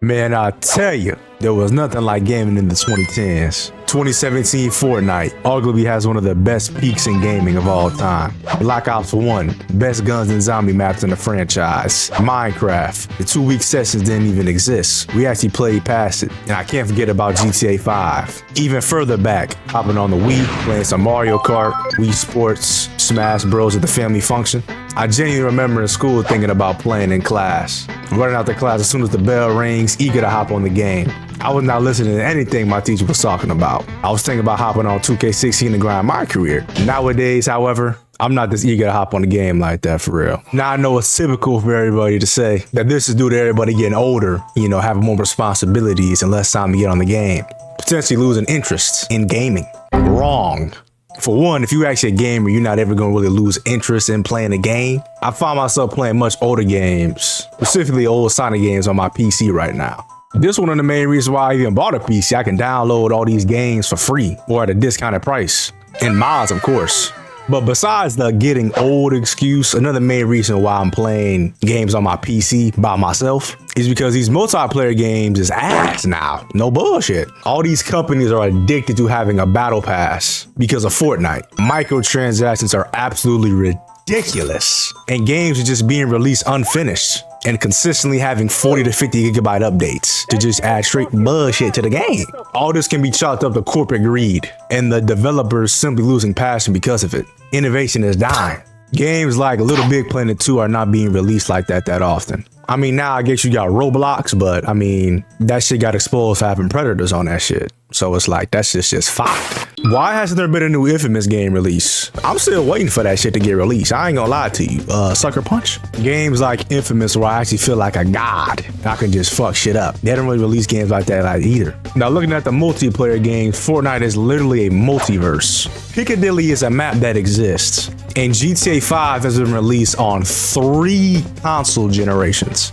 Man, I tell you, there was nothing like gaming in the 2010s. 2017 Fortnite arguably has one of the best peaks in gaming of all time. Black Ops 1, best guns and zombie maps in the franchise. Minecraft, the 2-week sessions didn't even exist. We actually played past it. And I can't forget about GTA 5. Even further back, hopping on the Wii, playing some Mario Kart, Wii Sports, Smash Bros at the family function. I genuinely remember in school thinking about playing in class. Running out the class as soon as the bell rings, eager to hop on the game. I was not listening to anything my teacher was talking about. I was thinking about hopping on 2K16 to grind my career. Nowadays, however, I'm not this eager to hop on the game like that for real. Now I know it's typical for everybody to say that this is due to everybody getting older, having more responsibilities and less time to get on the game, potentially losing interest in gaming. Wrong. For one, if you're actually a gamer, you're not ever going to really lose interest in playing a game. I find myself playing much older games, specifically old Sonic games on my PC right now. This is one of the main reasons why I even bought a PC. I can download all these games for free or at a discounted price, and mods, of course. But besides the getting old excuse, another main reason why I'm playing games on my PC by myself is because these multiplayer games is ass now. No bullshit. All these companies are addicted to having a battle pass because of Fortnite. Microtransactions are absolutely ridiculous, and games are just being released unfinished and consistently having 40 to 50 gigabyte updates to just add straight bullshit to the game. All this can be chalked up to corporate greed and the developers simply losing passion because of it. Innovation is dying. Games like Little Big Planet 2 are not being released like that often. I mean, now I guess you got Roblox, but I mean, that shit got exposed for having predators on that shit. So it's like, that's just fine. Why hasn't there been a new Infamous game release? I'm still waiting for that shit to get released. I ain't gonna lie to you. Sucker Punch? Games like Infamous where I actually feel like a god. I can just fuck shit up. They don't really release games like that either. Now looking at the multiplayer games, Fortnite is literally a multiverse. Piccadilly is a map that exists. And GTA 5 has been released on 3 console generations.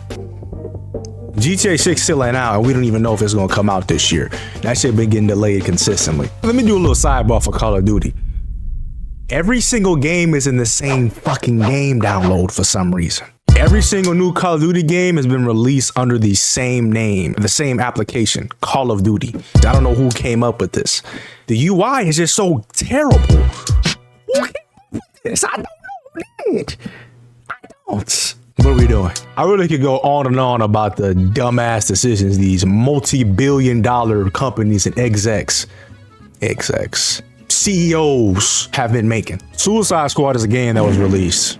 GTA 6 still ain't out, and we don't even know if it's gonna come out this year. That shit been getting delayed consistently. Let me do a little sidebar for Call of Duty. Every single game is in the same fucking game download for some reason. Every single new Call of Duty game has been released under the same name, the same application, Call of Duty. I don't know who came up with this. The UI is just so terrible. Who came up with this? I don't know it. I don't. What are we doing? I really could go on and on about the dumbass decisions these multi-billion-dollar companies and execs, CEOs have been making. Suicide Squad is a game that was released.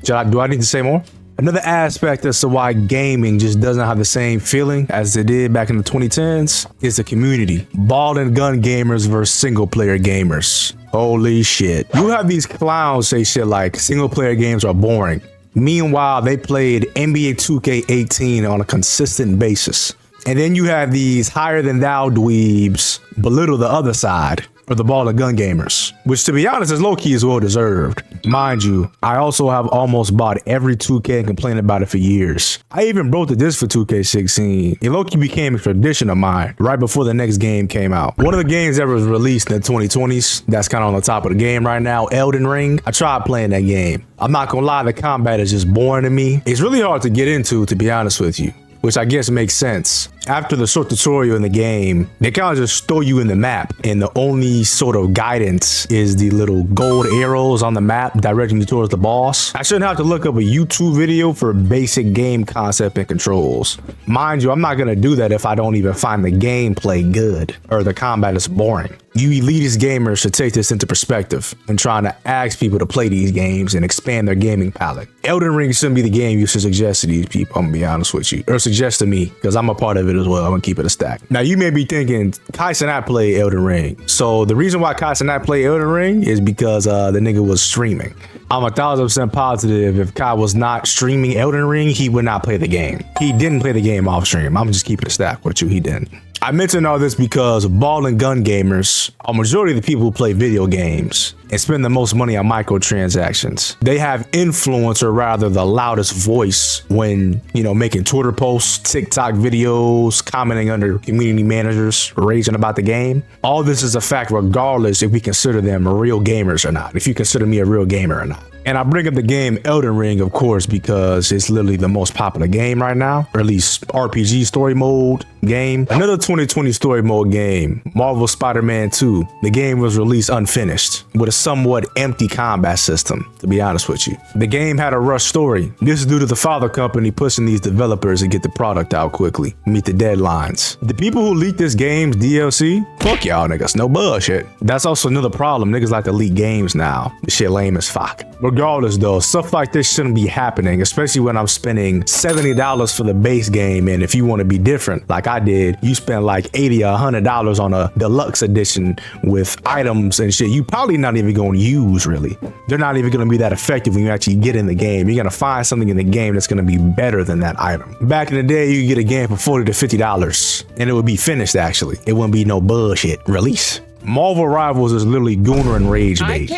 Do I need to say more? Another aspect as to why gaming just doesn't have the same feeling as it did back in the 2010s is the community. Ball and gun gamers versus single player gamers. Holy shit. You have these clowns say shit like single player games are boring. Meanwhile, they played NBA 2K18 on a consistent basis. And then you have these higher than thou dweebs belittle the other side, or the ball and gun gamers, which to be honest is low-key is well deserved. Mind you, I also have almost bought every 2K and complained about it for years. I even broke the disc for 2K16. It low-key became a tradition of mine right before the next game came out. One of the games that was released in the 2020s, that's kind of on the top of the game right now, Elden Ring. I tried playing that game. I'm not gonna lie, the combat is just boring to me. It's really hard to get into, to be honest with you, which I guess makes sense. After the short tutorial in the game, they kind of just throw you in the map, and the only sort of guidance is the little gold arrows on the map directing you towards the boss. I shouldn't have to look up a YouTube video for basic game concept and controls. Mind you, I'm not gonna do that if I don't even find the gameplay good or the combat is boring. You elitist gamers should take this into perspective when trying to ask people to play these games and expand their gaming palette. Elden Ring shouldn't be the game you should suggest to these people, I'm gonna be honest with you. Or suggest to me, because I'm a part of it as well. I'm gonna keep it a stack. Now you may be thinking, Kai Cenat played Elden Ring. So the reason why Kai Cenat played Elden Ring is because the nigga was streaming. I'm 1000% positive if Kai was not streaming Elden Ring, he would not play the game. He didn't play the game off stream. I'm just keeping it a stack with you, he didn't. I mention all this because ball and gun gamers, a majority of the people who play video games and spend the most money on microtransactions, they have influence, or rather the loudest voice when, making Twitter posts, TikTok videos, commenting under community managers, raging about the game. All this is a fact regardless if we consider them real gamers or not, if you consider me a real gamer or not. And I bring up the game Elden Ring, of course, because it's literally the most popular game right now, or at least RPG story mode game. Another 2020 story mode game, Marvel Spider-Man 2. The game was released unfinished with a somewhat empty combat system, to be honest with you. The game had a rushed story. This is due to the father company pushing these developers to get the product out quickly, meet the deadlines. The people who leaked this game's DLC, fuck y'all niggas, no bullshit. That's also another problem. Niggas like to leak games now. This shit lame as fuck. Regardless though, stuff like this shouldn't be happening, especially when I'm spending $70 for the base game, and if you want to be different, like I did, you spend like $80 or $100 on a deluxe edition with items and shit you probably not even going to use really. They're not even going to be that effective when you actually get in the game. You're going to find something in the game that's going to be better than that item. Back in the day, you could get a game for $40 to $50 and it would be finished actually. It wouldn't be no bullshit release. Marvel Rivals is literally gooner and rage bait.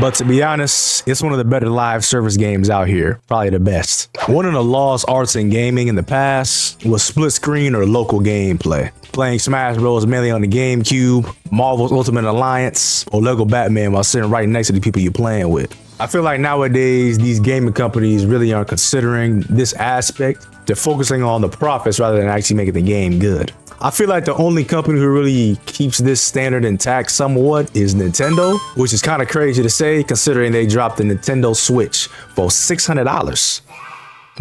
But to be honest, it's one of the better live service games out here, probably the best. One of the lost arts in gaming in the past was split screen or local gameplay. Playing Smash Bros mainly on the GameCube, Marvel's Ultimate Alliance, or Lego Batman while sitting right next to the people you're playing with. I feel like nowadays these gaming companies really aren't considering this aspect. They're focusing on the profits rather than actually making the game good. I feel like the only company who really keeps this standard intact somewhat is Nintendo, which is kind of crazy to say considering they dropped the Nintendo Switch for $600.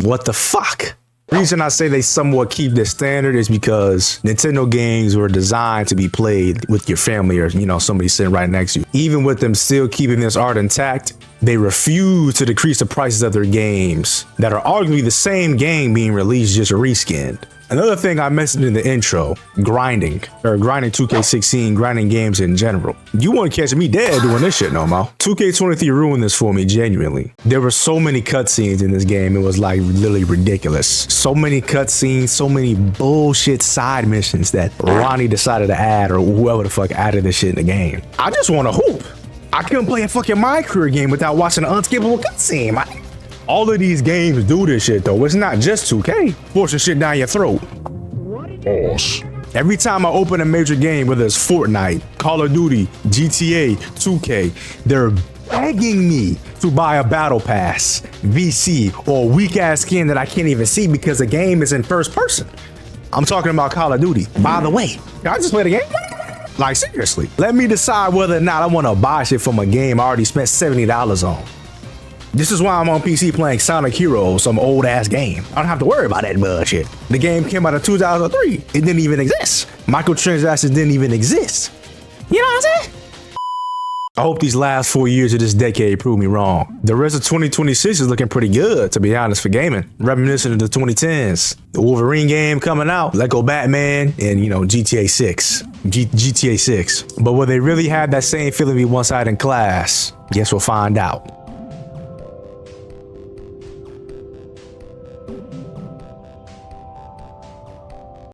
What the fuck? The reason I say they somewhat keep this standard is because Nintendo games were designed to be played with your family or, you know, somebody sitting right next to you. Even with them still keeping this art intact, they refuse to decrease the prices of their games that are arguably the same game being released, just reskinned. Another thing I mentioned in the intro, grinding 2K16, grinding games in general. You won't catch me dead doing this shit no more. 2K23 ruined this for me, genuinely. There were so many cutscenes in this game, it was like literally ridiculous. So many cutscenes, so many bullshit side missions that Ronnie decided to add, or whoever the fuck added this shit in the game. I just want to hoop. I couldn't play a fucking My Career game without watching an unskippable cutscene, man. All of these games do this shit though. It's not just 2K forcing shit down your throat. Every time I open a major game, whether it's Fortnite, Call of Duty, GTA, 2K, they're begging me to buy a battle pass, VC, or a weak ass skin that I can't even see because the game is in first person. I'm talking about Call of Duty. By the way, can I just play the game? Like seriously, let me decide whether or not I want to buy shit from a game I already spent $70 on. This is why I'm on PC playing Sonic Heroes, some old ass game. I don't have to worry about that bullshit. The game came out in 2003. It didn't even exist. Microtransactions didn't even exist. You know what I'm saying? I hope these last 4 years of this decade prove me wrong. The rest of 2026 is looking pretty good, to be honest, for gaming. Reminiscent of the 2010's. The Wolverine game coming out, Lego Batman, and, you know, GTA 6. GTA 6. But will they really have that same feeling we once had in class? Guess we'll find out.